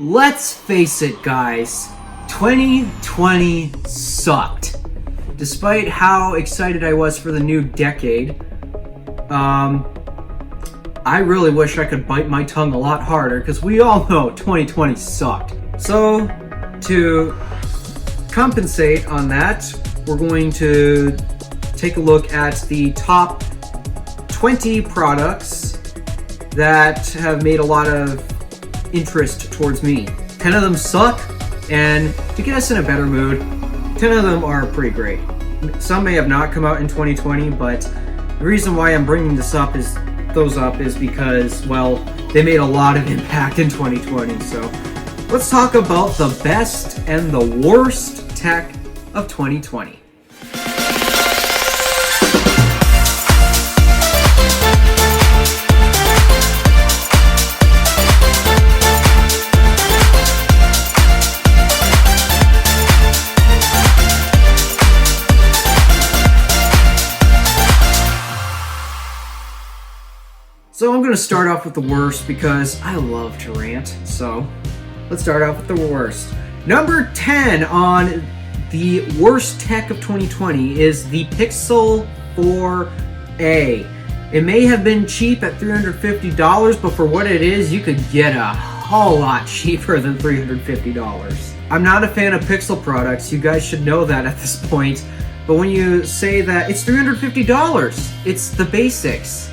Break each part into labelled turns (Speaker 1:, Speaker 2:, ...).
Speaker 1: Let's face it, guys, 2020 sucked. Despite how excited I was for the new decade, I really wish I could bite my tongue a lot harder because we all know 2020 sucked. So, to compensate on that, we're going to take a look at the top 20 products that have made a lot of interest towards me. 10 of them suck, and to get us in a better mood, 10 of them are pretty great. Some may have not come out in 2020, but the reason why I'm bringing this up is because, well, they made a lot of impact in 2020. So let's talk about the best and the worst tech of 2020. So I'm going to start off with the worst because I love to rant. So let's start off with the worst. Number 10 on the worst tech of 2020 is the Pixel 4a. It may have been cheap at $350, but for what it is, you could get a whole lot cheaper than $350. I'm not a fan of Pixel products. You guys should know that at this point. But when you say that it's $350, it's the basics.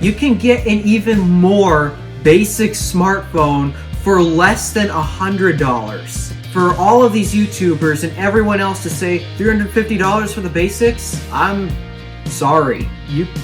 Speaker 1: You can get an even more basic smartphone for less than $100. For all of these YouTubers and everyone else to say $350 for the basics, I'm sorry.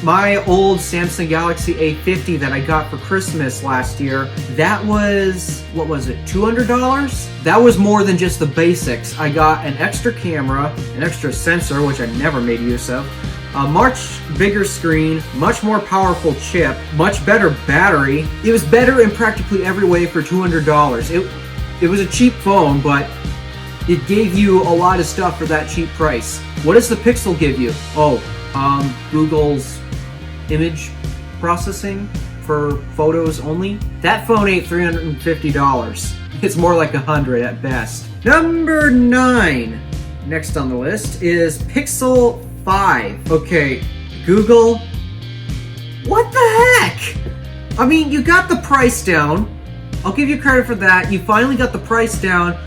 Speaker 1: My old Samsung Galaxy A50 that I got for Christmas last year, that was, what was it, $200? That was more than just the basics. I got an extra camera, an extra sensor, which I never made use of, a much bigger screen, much more powerful chip, much better battery. It was better in practically every way for $200. It was a cheap phone, but it gave you a lot of stuff for that cheap price. What does the Pixel give you? Google's image processing for photos only. That phone ain't $350. It's more like $100 at best. Number 9, next on the list, is Pixel 5. Okay, Google, what the heck? I mean, you got the price down. I'll give you credit for that. You finally got the price down,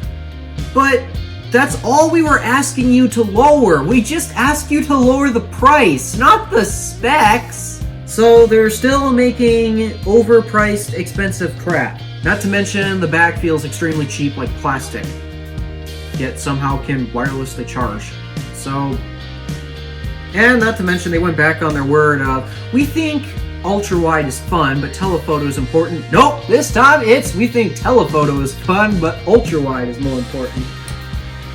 Speaker 1: but that's all we were asking you to lower. We just asked you to lower the price, not the specs. So they're still making overpriced, expensive crap. Not to mention the back feels extremely cheap like plastic, yet somehow can wirelessly charge. So, and not to mention they went back on their word of, we think ultra-wide is fun, but telephoto is important. Nope, this time it's, we think telephoto is fun, but ultra-wide is more important.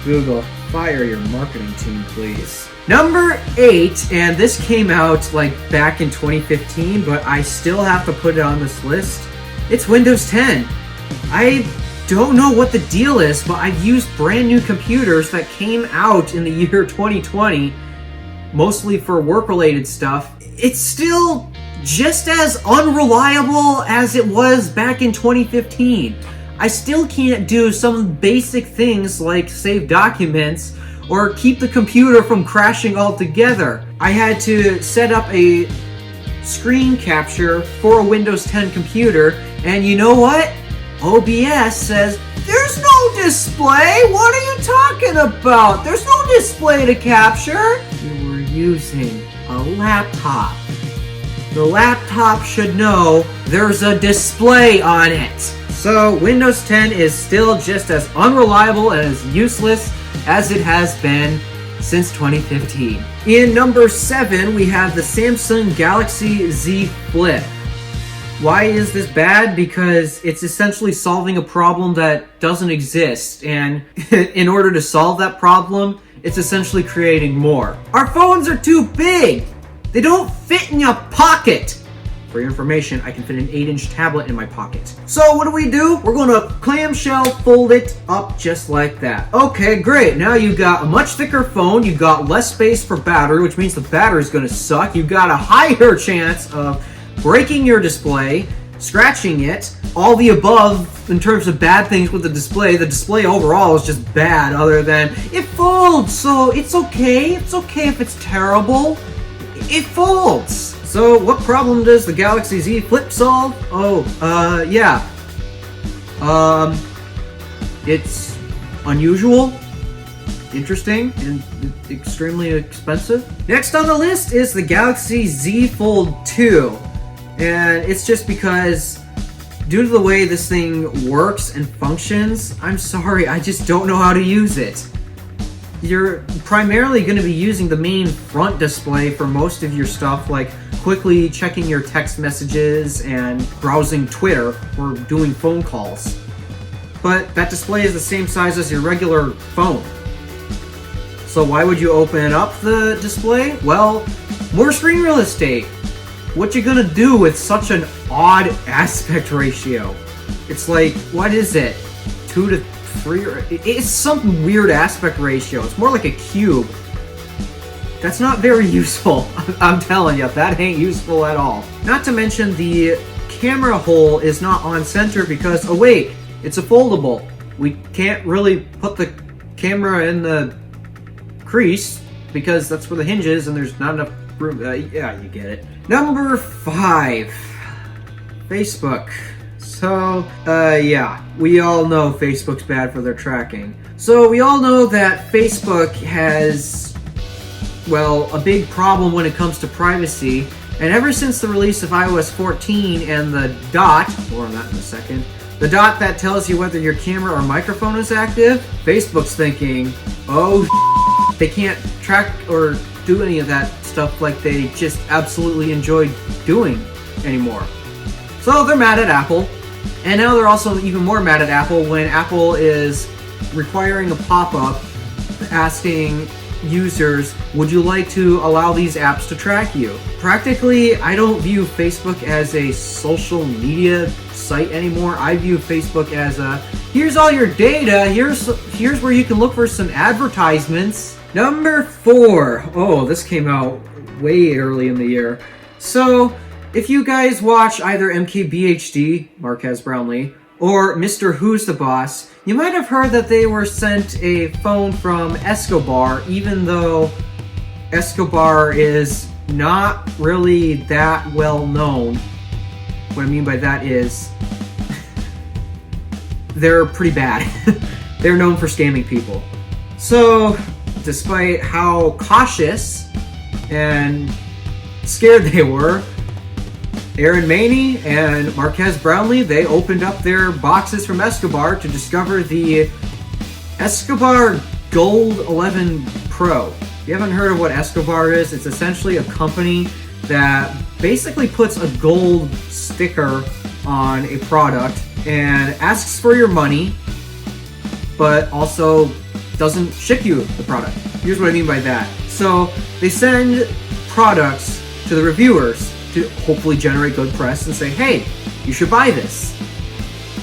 Speaker 1: Google, fire your marketing team, please. Number 8, and this came out like back in 2015, but I still have to put it on this list. It's Windows 10. I don't know what the deal is, but I've used brand new computers that came out in the year 2020, mostly for work-related stuff. It's still just as unreliable as it was back in 2015. I still can't do some basic things like save documents or keep the computer from crashing altogether. I had to set up a screen capture for a Windows 10 computer, and you know what? OBS says, there's no display! What are you talking about? There's no display to capture! You were using a laptop. The laptop should know there's a display on it. So Windows 10 is still just as unreliable and as useless as it has been since 2015. In number 7, we have the Samsung Galaxy Z Flip. Why is this bad? Because it's essentially solving a problem that doesn't exist, and in order to solve that problem, it's essentially creating more. Our phones are too big! They don't fit in your pocket! For your information, I can fit an 8-inch tablet in my pocket. So what do? We're going to clamshell fold it up just like that. Okay, great. Now you got a much thicker phone. You got less space for battery, which means the battery's going to suck. You got a higher chance of breaking your display. scratching it. All the above in terms of bad things with the display overall is just bad, other than it folds, so it's okay. It's okay if it's terrible. It folds. So what problem does the Galaxy Z Flip solve? Yeah. It's unusual, interesting, and extremely expensive. Next on the list is the Galaxy Z Fold 2. And it's just because, due to the way this thing works and functions, I'm sorry, I just don't know how to use it. You're primarily going to be using the main front display for most of your stuff, like quickly checking your text messages and browsing Twitter or doing phone calls. But that display is the same size as your regular phone. So why would you open up the display? Well, more screen real estate. What you gonna do with such an odd aspect ratio? It's like, what is it? 2 to 3? It's some weird aspect ratio. It's more like a cube. That's not very useful. I'm telling you, that ain't useful at all. Not to mention the camera hole is not on center because, oh wait, it's a foldable. We can't really put the camera in the crease because that's where the hinge is and there's not enough room. Yeah, you get it. Number 5, Facebook. So, yeah, we all know Facebook's bad for their tracking. So we all know that Facebook has, well, a big problem when it comes to privacy. And ever since the release of iOS 14 and the dot, more on that in a second, the dot that tells you whether your camera or microphone is active, Facebook's thinking, oh, they can't track or do any of that stuff like they just absolutely enjoy doing anymore. So they're mad at Apple. And now they're also even more mad at Apple when Apple is requiring a pop-up asking users, would you like to allow these apps to track you? Practically, I don't view Facebook as a social media site anymore. I view Facebook as a, here's all your data, here's where you can look for some advertisements. Number 4. Oh, this came out way early in the year. So, if you guys watch either MKBHD, Marques Brownlee, or Mr. Who's the Boss, you might have heard that they were sent a phone from Escobar, even though Escobar is not really that well known. What I mean by that is, they're pretty bad. They're known for scamming people. So, despite how cautious and scared they were, Aaron Maney and Marques Brownlee, they opened up their boxes from Escobar to discover the Escobar Gold 11 Pro. If you haven't heard of what Escobar is, it's essentially a company that basically puts a gold sticker on a product and asks for your money, but also doesn't ship you the product. Here's what I mean by that. So they send products to the reviewers to hopefully generate good press and say, hey, you should buy this.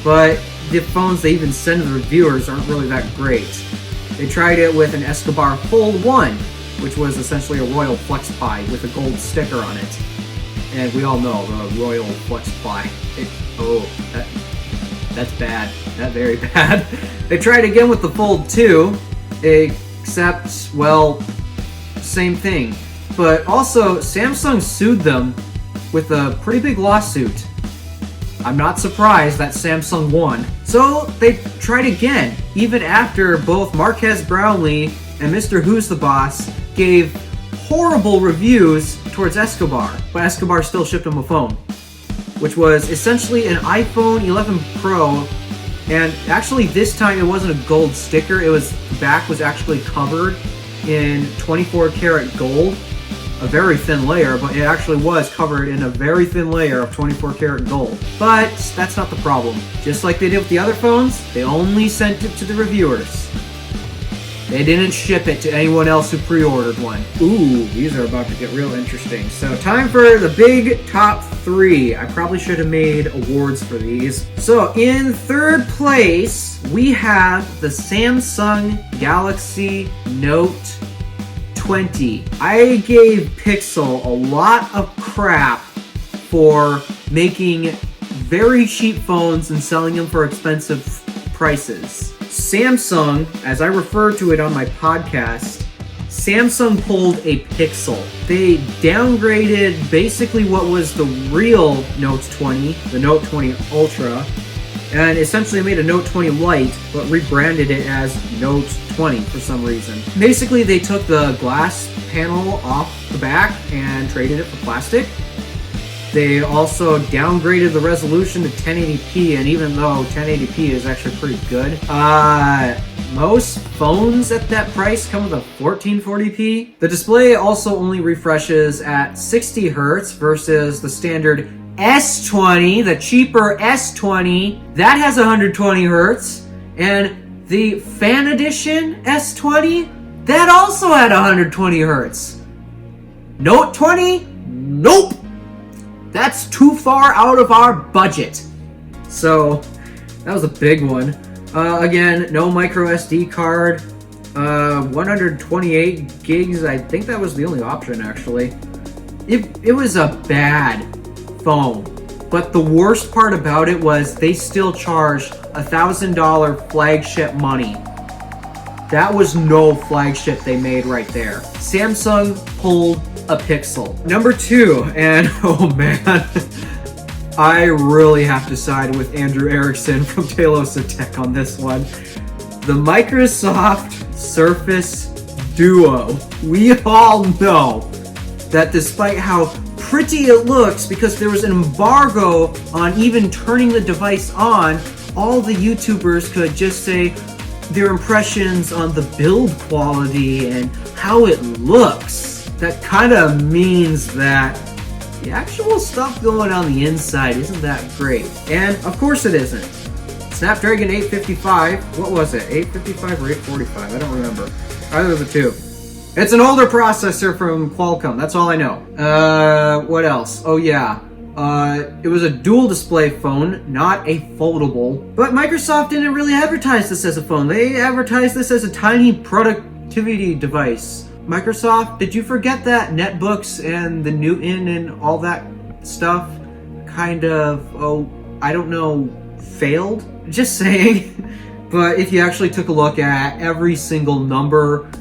Speaker 1: But the phones they even send to the reviewers aren't really that great. They tried it with an Escobar Fold 1, which was essentially a Royal Flex Pi with a gold sticker on it. And we all know the Royal Flex Pi. That's bad. That's very bad. They tried again with the Fold 2, except, well, same thing. But also, Samsung sued them with a pretty big lawsuit. I'm not surprised that Samsung won. So they tried again, even after both Marques Brownlee and Mr. Who's the Boss gave horrible reviews towards Escobar, but Escobar still shipped him a phone, which was essentially an iPhone 11 Pro, and actually this time it wasn't a gold sticker, the back was actually covered in 24 karat gold. A very thin layer, but it actually was covered in a very thin layer of 24 karat gold. But that's not the problem. Just like they did with the other phones, they only sent it to the reviewers. They didn't ship it to anyone else who pre-ordered one. Ooh, these are about to get real interesting. So time for the big top 3. I probably should have made awards for these. So in 3rd place, we have the Samsung Galaxy Note 20. I gave Pixel a lot of crap for making very cheap phones and selling them for expensive prices. Samsung, as I referred to it on my podcast, Samsung pulled a Pixel. They downgraded basically what was the real Note 20, the Note 20 Ultra, and essentially made a Note 20 Lite, but rebranded it as Note 20 for some reason. Basically, they took the glass panel off the back and traded it for plastic. They also downgraded the resolution to 1080p, and even though 1080p is actually pretty good, most phones at that price come with a 1440p. The display also only refreshes at 60 Hz versus the standard S20, the cheaper S20, that has 120 Hz, and the Fan Edition S20, that also had 120 Hz. Note 20? Nope! That's too far out of our budget. So, that was a big one. Again, no micro SD card, 128 gigs, I think that was the only option actually. It was a bad phone, but the worst part about it was they still charged $1,000 flagship money. That was no flagship they made right there. Samsung pulled a Pixel. Number 2, and oh man, I really have to side with Andrew Erickson from Talos of Tech on this one. The Microsoft Surface Duo. We all know that despite how pretty it looks, because there was an embargo on even turning the device on, all the YouTubers could just say their impressions on the build quality and how it looks. That kind of means that the actual stuff going on the inside isn't that great. And of course it isn't. Snapdragon 855, what was it? 855 or 845? I don't remember. Either of the two. It's an older processor from Qualcomm, that's all I know. What else? Oh yeah. It was a dual display phone, not a foldable. But Microsoft didn't really advertise this as a phone. They advertised this as a tiny productivity device. Microsoft, did you forget that netbooks and the Newton and all that stuff kind of, I don't know, failed? Just saying. But if you actually took a look at every single number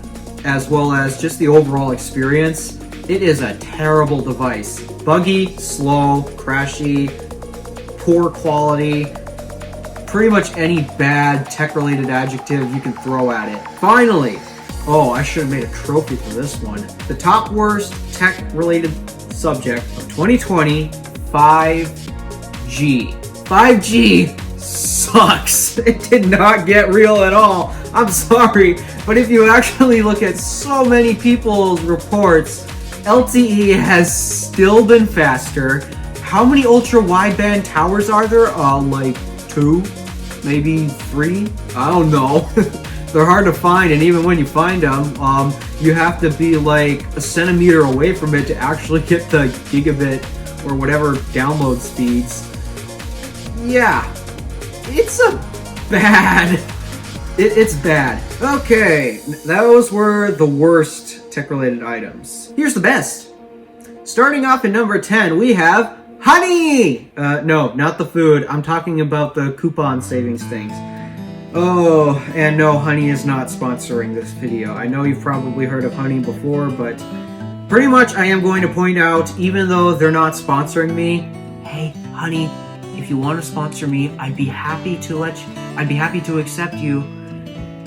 Speaker 1: as well as just the overall experience, it is a terrible device. Buggy, slow, crashy, poor quality, pretty much any bad tech-related adjective you can throw at it. Finally, oh, I should have made a trophy for this one. The top worst tech-related subject of 2020, 5G. 5G sucks. It did not get real at all. I'm sorry, but if you actually look at so many people's reports, LTE has still been faster. How many ultra-wideband towers are there? Like 2? Maybe 3? I don't know. They're hard to find, and even when you find them, you have to be like a centimeter away from it to actually get the gigabit or whatever download speeds. Yeah, it's a bad. It's bad. Okay, those were the worst tech-related items. Here's the best. Starting off at number 10, we have honey! No, not the food. I'm talking about the coupon savings things. Oh, and no, Honey is not sponsoring this video. I know you've probably heard of Honey before, but pretty much I am going to point out, even though they're not sponsoring me, hey, Honey, if you want to sponsor me, I'd be happy to accept you.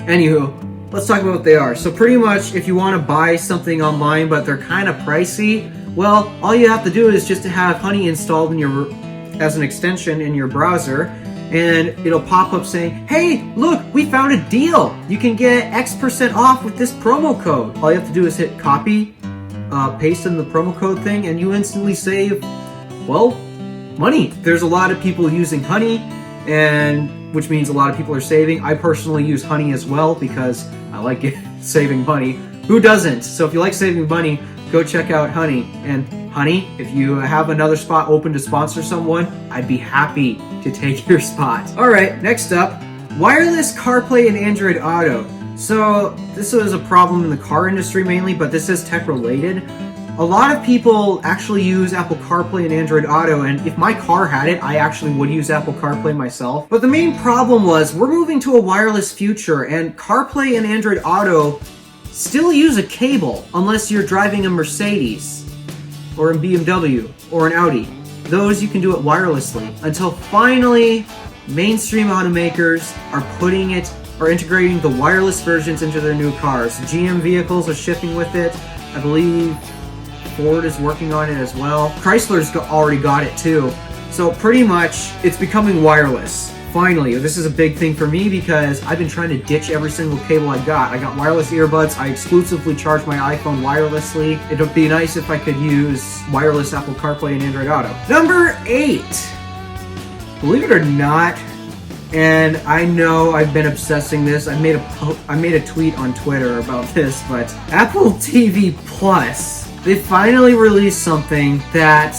Speaker 1: Anywho, let's talk about what they are. So pretty much, if you want to buy something online, but they're kind of pricey, well, all you have to do is just to have Honey installed in your, as an extension in your browser, and it'll pop up saying, hey, look, we found a deal. You can get X% off with this promo code. All you have to do is hit copy, paste in the promo code thing, and you instantly save, well, money. There's a lot of people using Honey, and which means a lot of people are saving. I personally use Honey as well because I like saving money. Who doesn't? So if you like saving money, go check out Honey. And Honey, if you have another spot open to sponsor someone, I'd be happy to take your spot. All right, next up, wireless CarPlay and Android Auto. So this is a problem in the car industry mainly, but this is tech related. A lot of people actually use Apple CarPlay and Android Auto, and if my car had it, I actually would use Apple CarPlay myself. But the main problem was we're moving to a wireless future, and CarPlay and Android Auto still use a cable unless you're driving a Mercedes or a BMW or an Audi. Those you can do it wirelessly until finally mainstream automakers are integrating the wireless versions into their new cars. GM vehicles are shipping with it. I believe Ford is working on it as well. Chrysler's already got it too. So pretty much it's becoming wireless. Finally, this is a big thing for me because I've been trying to ditch every single cable I got. I got wireless earbuds. I exclusively charge my iPhone wirelessly. It would be nice if I could use wireless Apple CarPlay and Android Auto. Number 8. Believe it or not, and I know I've been obsessing this. I made a tweet on Twitter about this, but Apple TV Plus. They finally released something that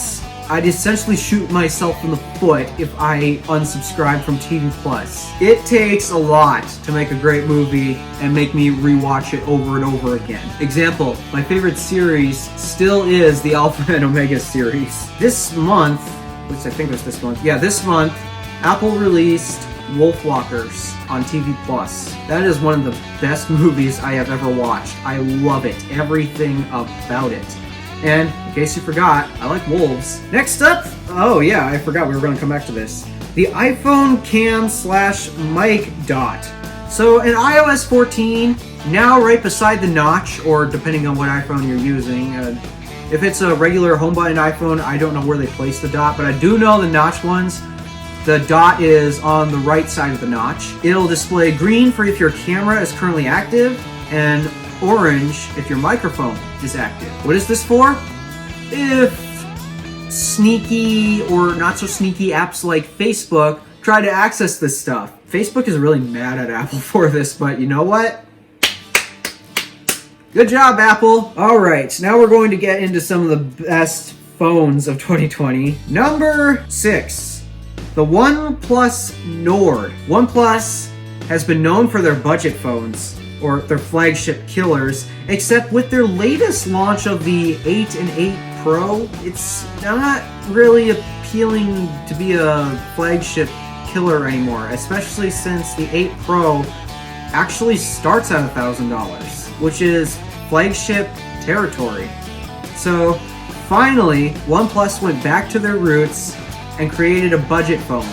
Speaker 1: I'd essentially shoot myself in the foot if I unsubscribe from TV Plus. It takes a lot to make a great movie and make me rewatch it over and over again. Example, my favorite series still is the Alpha and Omega series. This month, which I think was this month, this month, Apple released Wolfwalkers on TV Plus. That is one of the best movies I have ever watched. I love it. Everything about it. And in case you forgot, I like wolves. Next up, oh yeah, I forgot we were going to come back to this. The iPhone cam/mic dot. So in iOS 14, now right beside the notch, or depending on what iPhone you're using, if it's a regular home button iPhone, I don't know where they place the dot, but I do know the notch ones. The dot is on the right side of the notch. It'll display green for if your camera is currently active, and orange if your microphone is active. What is this for? If sneaky or not so sneaky apps like Facebook try to access this stuff. Facebook is really mad at Apple for this, but you know what? Good job, Apple. All right, now we're going to get into some of the best phones of 2020. Number 6, the OnePlus Nord. OnePlus has been known for their budget phones, or their flagship killers, except with their latest launch of the 8 and 8 Pro, it's not really appealing to be a flagship killer anymore, especially since the 8 Pro actually starts at $1,000, which is flagship territory. So finally, OnePlus went back to their roots and created a budget phone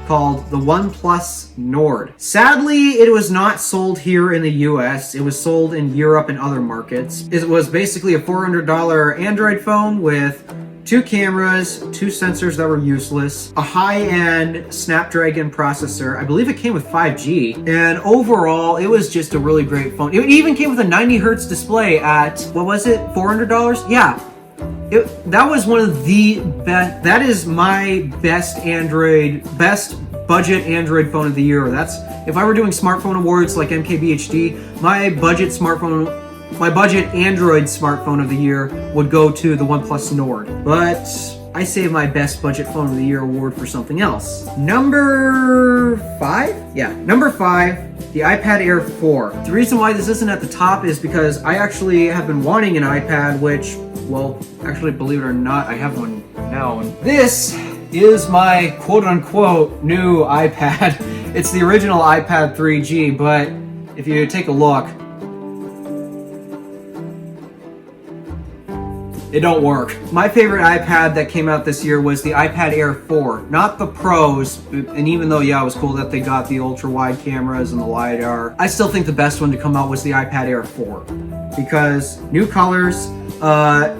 Speaker 1: called the OnePlus Nord. Sadly, it was not sold here in the US. It was sold in Europe and other markets. It was basically a $400 Android phone with 2 cameras, 2 sensors that were useless, a high-end Snapdragon processor. I believe it came with 5G. And overall, it was just a really great phone. It even came with a 90 hertz display at, what was it, $400? Yeah. That was one of the best. That is my best budget Android phone of the year. That's, if I were doing smartphone awards like MKBHD, my budget Android smartphone of the year would go to the OnePlus Nord. But I saved my best budget phone of the year award for something else. Number 5? Yeah, number 5, the iPad Air 4. The reason why this isn't at the top is because I actually have been wanting an iPad, which, well, actually, believe it or not, I have one now. And this is my quote-unquote new iPad. It's the original iPad 3G, but if you take a look, it don't work. My favorite iPad that came out this year was the iPad Air 4, not the Pros, and even though, yeah, it was cool that they got the ultra-wide cameras and the LiDAR, I still think the best one to come out was the iPad Air 4, because new colors, a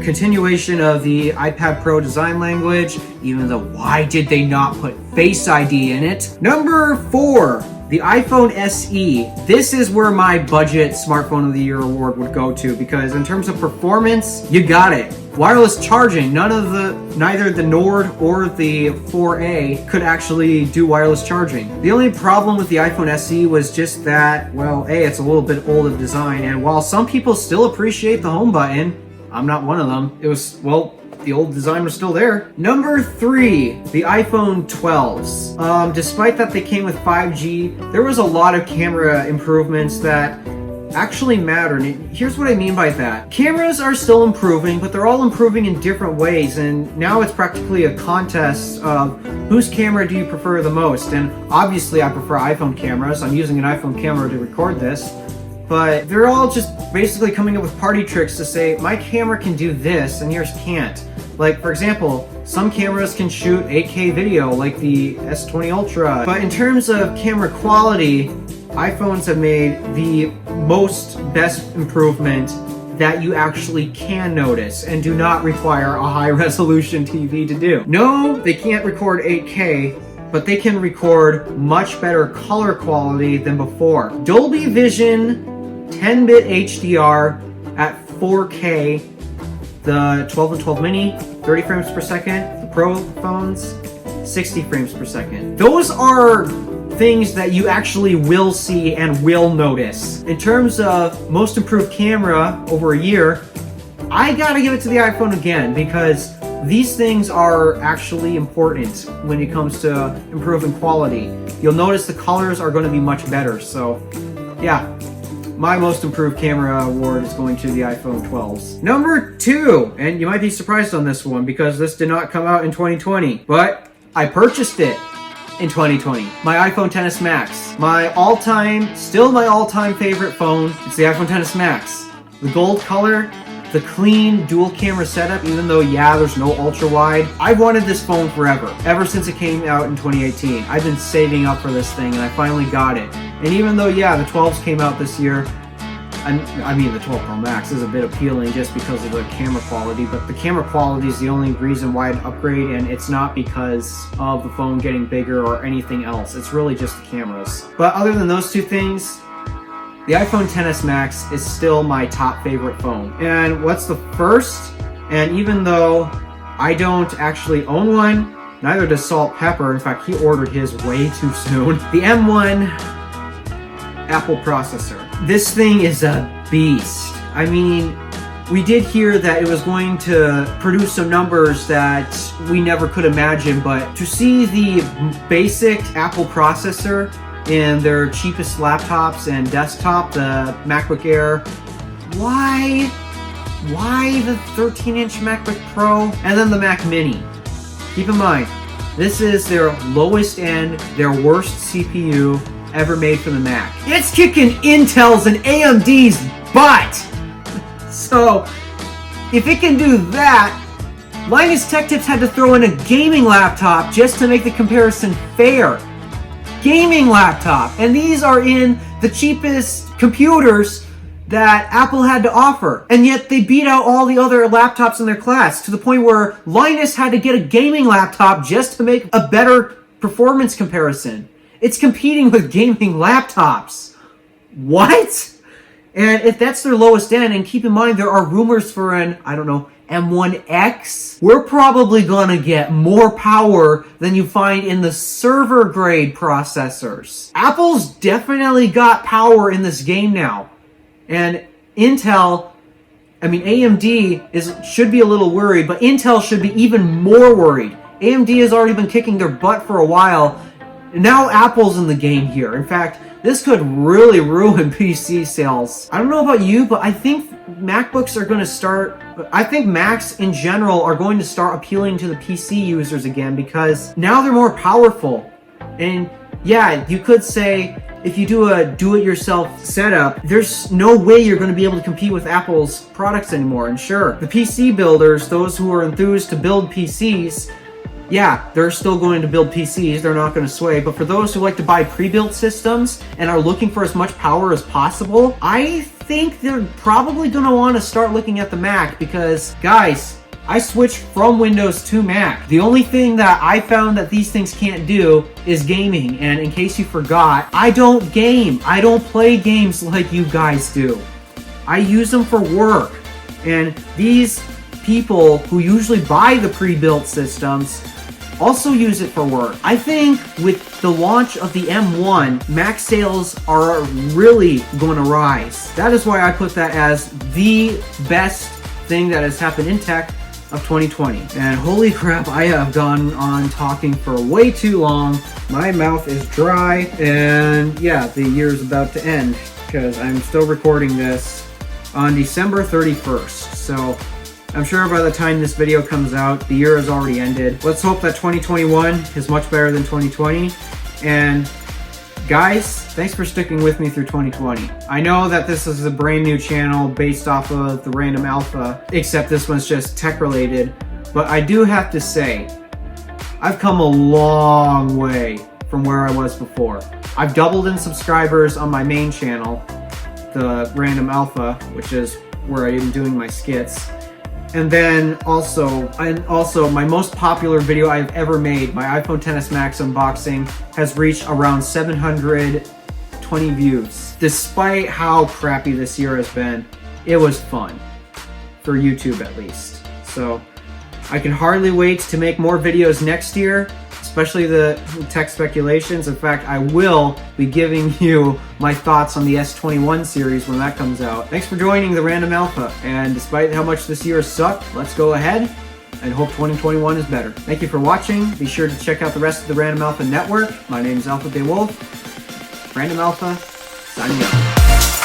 Speaker 1: continuation of the iPad Pro design language, even though why did they not put Face ID in it? Number 4, the iPhone SE. This is where my budget smartphone of the year award would go to, because in terms of performance, you got it. Wireless charging, neither the Nord or the 4A could actually do wireless charging. The only problem with the iPhone SE was just that, well, it's a little bit old of design, and while some people still appreciate the home button, I'm not one of them. It was, well, the old design was still there. Number 3, the iPhone 12s. Despite that they came with 5G, there was a lot of camera improvements that actually matter. And here's what I mean by that. Cameras are still improving, but they're all improving in different ways, and now it's practically a contest of whose camera do you prefer the most. And obviously I prefer iPhone cameras. I'm using an iPhone camera to record this, but they're all just basically coming up with party tricks to say my camera can do this and yours can't. Like, for example, some cameras can shoot 8K video like the S20 Ultra, but in terms of camera quality, iPhones have made the best improvement that you actually can notice and do not require a high resolution TV to do. No, they can't record 8K, but they can record much better color quality than before. Dolby Vision 10-bit HDR at 4K, the 12 and 12 mini, 30 frames per second, the Pro phones, 60 frames per second. Those are things that you actually will see and will notice. In terms of most improved camera over a year, I gotta give it to the iPhone again, because these things are actually important when it comes to improving quality. You'll notice the colors are going to be much better. So yeah, my most improved camera award is going to the iPhone 12s. Number 2, and you might be surprised on this one because this did not come out in 2020, but I purchased it in 2020. My iPhone XS Max. Still my all-time favorite phone. It's the iPhone XS Max. The gold color, the clean dual camera setup, even though, yeah, there's no ultra wide. I've wanted this phone forever, ever since it came out in 2018. I've been saving up for this thing and I finally got it. And even though, yeah, the 12s came out this year, I mean, the 12 Pro Max is a bit appealing just because of the camera quality, but the camera quality is the only reason why I'd upgrade, and it's not because of the phone getting bigger or anything else. It's really just the cameras. But other than those two things, the iPhone XS Max is still my top favorite phone. And what's the first? And even though I don't actually own one, neither does Salt Pepper. In fact, he ordered his way too soon. The M1 Apple processor. This thing is a beast. I mean, we did hear that it was going to produce some numbers that we never could imagine, but to see the basic Apple processor in their cheapest laptops and desktop, the MacBook Air, why the 13-inch MacBook Pro and then the Mac Mini? Keep in mind, this is their lowest end, their worst CPU ever made for the Mac. It's kicking Intel's and AMD's butt! So, if it can do that, Linus Tech Tips had to throw in a gaming laptop just to make the comparison fair. Gaming laptop! And these are in the cheapest computers that Apple had to offer. And yet they beat out all the other laptops in their class to the point where Linus had to get a gaming laptop just to make a better performance comparison. It's competing with gaming laptops. What? And if that's their lowest end, and keep in mind there are rumors for an, I don't know, M1X, we're probably gonna get more power than you find in the server grade processors. Apple's definitely got power in this game now. And AMD should be a little worried, but Intel should be even more worried. AMD has already been kicking their butt for a while. Now Apple's in the game here. In fact, this could really ruin PC sales. I don't know about you, but I think MacBooks are going to start... I think Macs in general are going to start appealing to the PC users again because now they're more powerful. And yeah, you could say if you do a do-it-yourself setup, there's no way you're going to be able to compete with Apple's products anymore. And sure, the PC builders, those who are enthused to build PCs, yeah, they're still going to build PCs, they're not going to sway, but for those who like to buy pre-built systems and are looking for as much power as possible, I think they're probably going to want to start looking at the Mac because, guys, I switched from Windows to Mac. The only thing that I found that these things can't do is gaming, and in case you forgot, I don't game. I don't play games like you guys do. I use them for work, and these people who usually buy the pre-built systems also use it for work. I think with the launch of the M1, Mac sales are really going to rise. That is why I put that as the best thing that has happened in tech of 2020. And holy crap, I have gone on talking for way too long. My mouth is dry, and yeah, the year is about to end. because I'm still recording this on December 31st. So I'm sure by the time this video comes out, the year has already ended. Let's hope that 2021 is much better than 2020. And guys, thanks for sticking with me through 2020. I know that this is a brand new channel based off of the Random Alpha, except this one's just tech related. But I do have to say, I've come a long way from where I was before. I've doubled in subscribers on my main channel, the Random Alpha, which is where I am doing my skits. And then also my most popular video I've ever made, my iPhone XS Max unboxing, has reached around 720 views. Despite how crappy this year has been, it was fun. For YouTube at least. So I can hardly wait to make more videos next year, especially the tech speculations. In fact, I will be giving you my thoughts on the S21 series when that comes out. Thanks for joining the Random Alpha, and despite how much this year sucked, let's go ahead and hope 2021 is better. Thank you for watching. Be sure to check out the rest of the Random Alpha network. My name is Alpha Bay Wolf. Random Alpha, signing out.